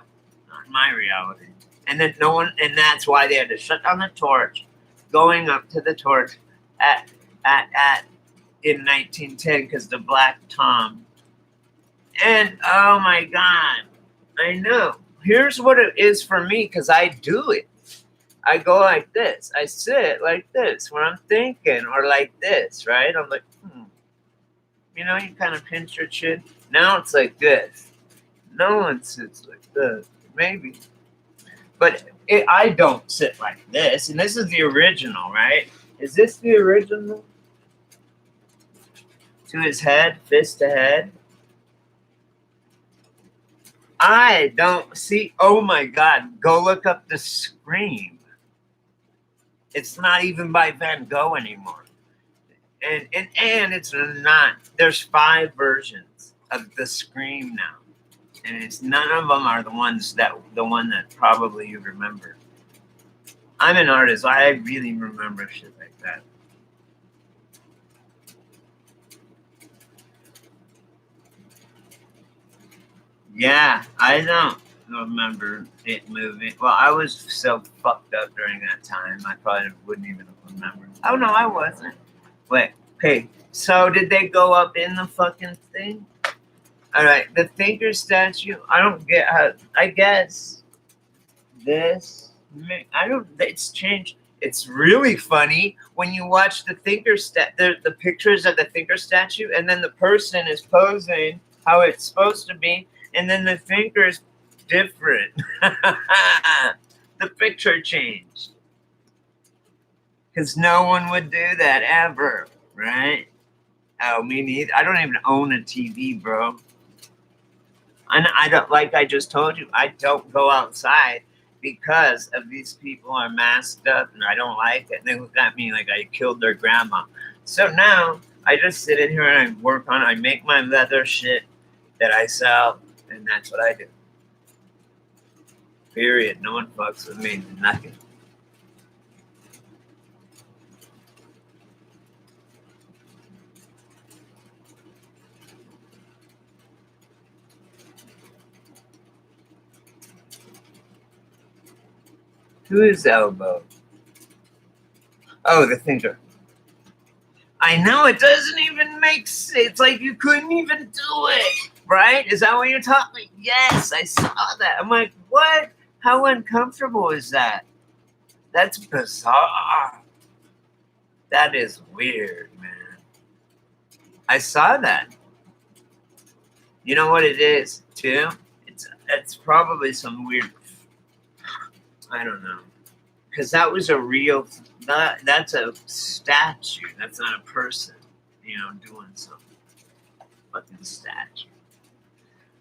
Speaker 1: not my reality. And then and that's why they had to shut down the torch, going up to the torch at in 1910 because the Black Tom. And oh my God, I know. Here's what it is for me because I do it. I go like this. I sit like this when I'm thinking, or like this, right? I'm like, You kind of pinch your chin. Now it's like this. No one sits like this. Maybe. But I don't sit like this. And this is the original, right? Is this the original? To his head, fist to head. I don't see. Oh my God. Go look up the Scream. It's not even by Van Gogh anymore. And it's not. There's 5 versions of the Scream now. And it's none of them are the one that probably you remember. I'm an artist. I really remember shit like that. Yeah, I don't remember it moving. Well, I was so fucked up during that time. I probably wouldn't even remember. Oh no, I wasn't. Wait, okay. So did they go up in the fucking thing? All right, the Thinker statue. I don't get how. I guess this. I don't. It's changed. It's really funny when you watch the the pictures of the Thinker statue, and then the person is posing how it's supposed to be, and then the Thinker is different. The picture changed because no one would do that ever, right? Oh, me neither. I don't even own a TV, bro. And I don't, like I just told you, I don't go outside because of these people are masked up and I don't like it. And they look at me like I killed their grandma. So now I just sit in here and I work on it. I make my leather shit that I sell, and that's what I do. Period. No one fucks with me. Nothing. Whose elbow? Oh, the Thinker. I know, it doesn't even make sense. It's like you couldn't even do it, right? Is that what you're talking? Yes, I saw that. I'm like, what? How uncomfortable is that? That's bizarre. That is weird, man. I saw that. You know what it is, too? It's probably some weird. I don't know, because that was a real. That's a statue. That's not a person, doing something. Fucking statue.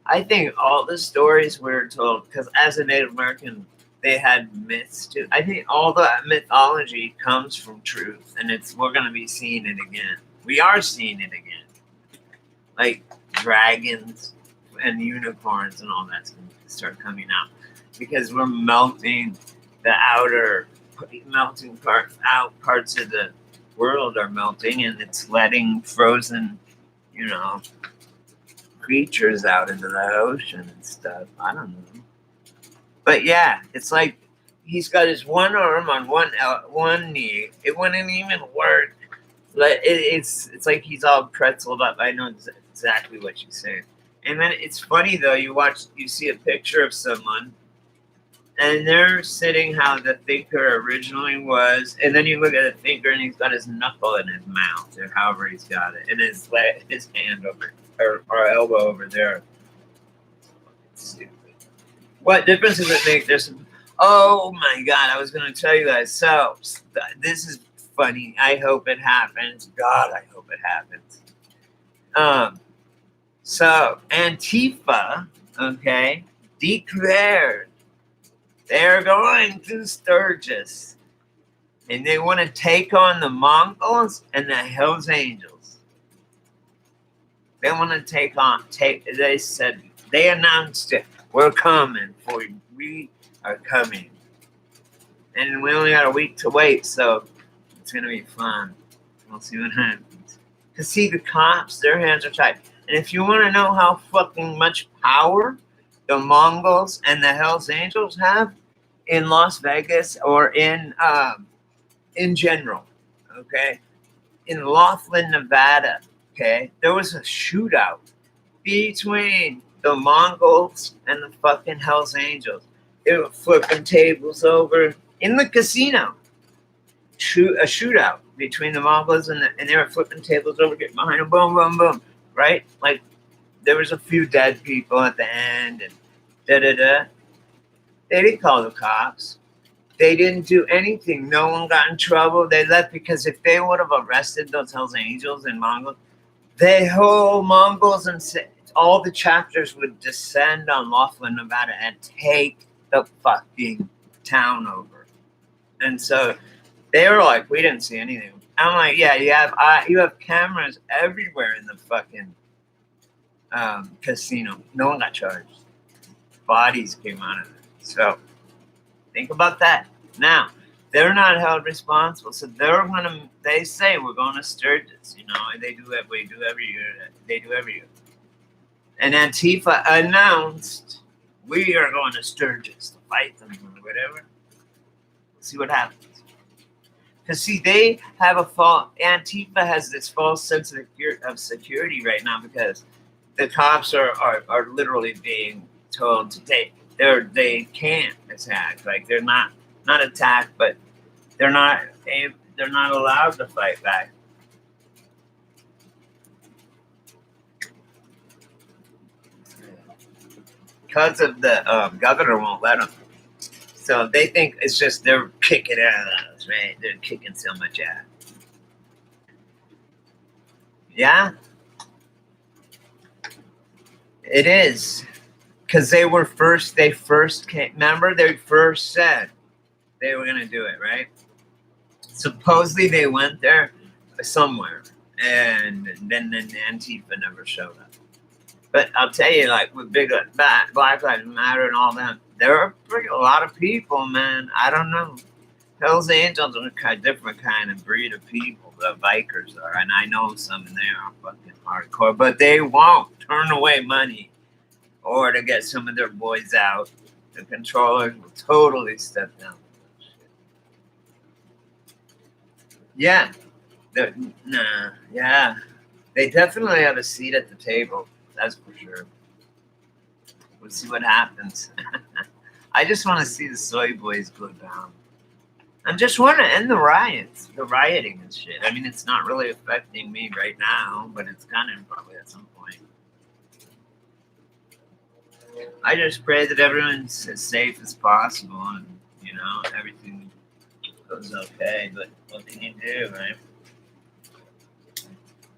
Speaker 1: I think all the stories we're told, because as a Native American, they had myths too. I think all the mythology comes from truth, and we're gonna be seeing it again. We are seeing it again, like dragons and unicorns and all that stuff. to start coming out because we're melting the outer melting parts of the world are melting, and it's letting frozen, you know, creatures out into the ocean and stuff. I don't know, but yeah, it's like he's got his one arm on one knee. It wouldn't even work. Like it's like he's all pretzeled up. I know exactly what you're saying. And then it's funny though. You see a picture of someone, and they're sitting how the thinker originally was, and then you look at the thinker, and he's got his knuckle in his mouth, or however he's got it, and his hand over or elbow over there. Stupid. What difference does it make? Oh my God! I was going to tell you guys. So this is funny. I hope it happens. God, I hope it happens. So Antifa, okay, declared they're going to Sturgis, and they want to take on the Mongols and the Hells Angels. They want to they said, they announced it. We're coming for you. We are coming. And we only got a week to wait, so it's going to be fun. We'll see what happens. To see the cops, their hands are tied. And if you want to know how fucking much power the Mongols and the Hells Angels have in Las Vegas or in general, okay? In Laughlin, Nevada, okay? There was a shootout between the Mongols and the fucking Hells Angels. They were flipping tables over in the casino. A shootout between the Mongols and they were flipping tables over, getting behind them, boom, boom, boom, right? Like there was a few dead people at the end, and da-da-da. They didn't call the cops. They didn't do anything. No one got in trouble. They left because if they would have arrested those Hells Angels and Mongols, the whole Mongols and all the chapters would descend on Laughlin, Nevada, and take the fucking town over. And so they were like, we didn't see anything. I'm like, yeah, you have cameras everywhere in the fucking casino. No one got charged. Bodies came out of it. So think about that. Now, they're not held responsible. So they say we're going to Sturgis, you know, and they do every year. And Antifa announced we are going to Sturgis to fight them or whatever. Let's see what happens. Because see, they have Antifa has this false sense of security right now because the cops are literally being told to they can't attack. Like they're not attacked, but they're not allowed to fight back. Because of the governor won't let them. So they think it's just they're kicking ass, right? They're kicking so much ass. Yeah, it is. Because they first came. Remember, they first said they were going to do it, right? Supposedly they went there somewhere, and then Antifa never showed up. But I'll tell you, like with big Black Lives Matter and all that, there are a lot of people, man. I don't know. Hells Angels are a different kind of breed of people. The bikers are, and I know some, and they are fucking hardcore. But they won't turn away money or to get some of their boys out. The controllers will totally step down. Yeah. Yeah. They definitely have a seat at the table. That's for sure. We'll see what happens. I just want to see the soy boys go down. I just want to end the rioting and shit. I mean, it's not really affecting me right now, but it's gonna probably at some point. I just pray that everyone's as safe as possible and, you know, everything goes okay. But what can you do, right?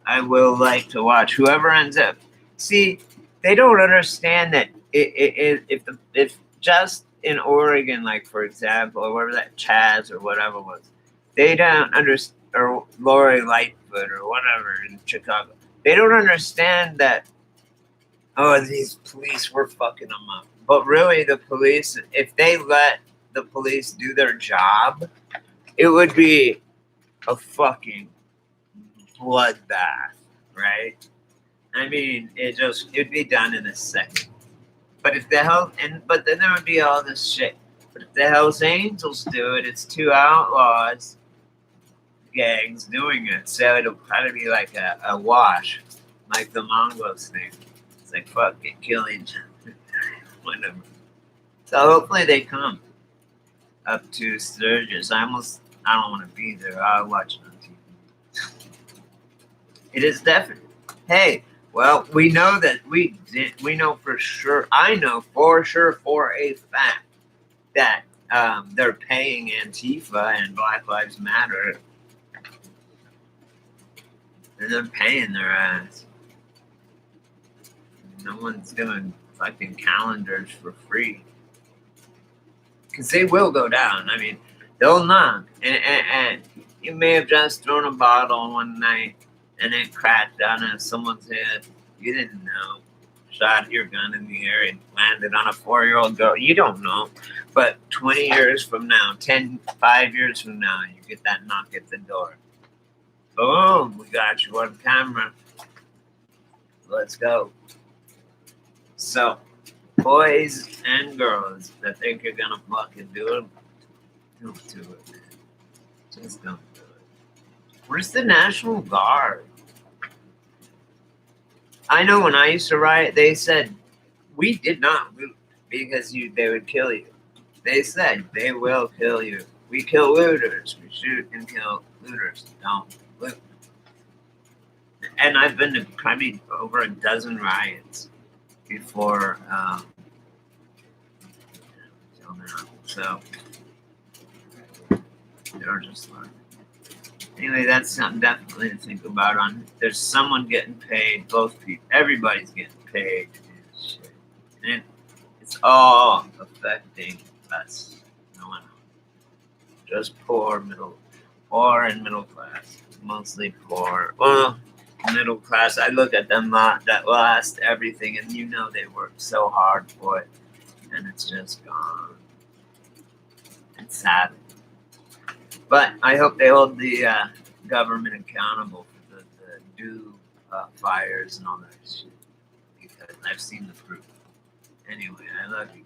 Speaker 1: I will like to watch whoever ends up. See, they don't understand that if just in Oregon, like for example, or wherever that Chaz or whatever was, they don't understand, or Lori Lightfoot or whatever in Chicago, they don't understand that. Oh, these police were fucking them up. But really, the police, if they let the police do their job, it would be a fucking bloodbath, right? I mean, it'd be done in a second. But if the hell, but then there would be all this shit. But if the Hells Angels do it, it's two outlaws gangs doing it. So it'll probably be like a wash, like the Mongols thing. It's like fuck it, killing whatever. So hopefully they come up to Sturgis. I don't want to be there. I'll watch it on TV. It is definite. Hey, well, we know that we know for sure. I know for sure for a fact that they're paying Antifa and Black Lives Matter, and they're paying their ass. No one's doing fucking calendars for free. Because they will go down. I mean, they'll knock. And you may have just thrown a bottle one night and it cracked on someone's head. You didn't know. Shot your gun in the air and landed on a 4-year-old girl. You don't know. But 20 years from now, 5 years from now, you get that knock at the door. Boom, we got you on camera. Let's go. So, boys and girls that think you're gonna fucking do it, don't do it, man. Just don't do it. Where's the National Guard? I know when I used to riot, they said we did not loot because they would kill you. They said they will kill you. We kill looters. We shoot and kill looters. Don't loot. And I've been to probably over a dozen riots before till now. So they're just like, anyway, that's something definitely to think about. There's someone getting paid. Both people, everybody's getting paid to do this shit, and it's all affecting us. No one else. Just poor and middle class, mostly poor. Well, middle class. I look at them that lost everything, and they worked so hard for it, and it's just gone. It's sad. But I hope they hold the government accountable for the do fires and all that shit, because I've seen the proof. Anyway, I love you.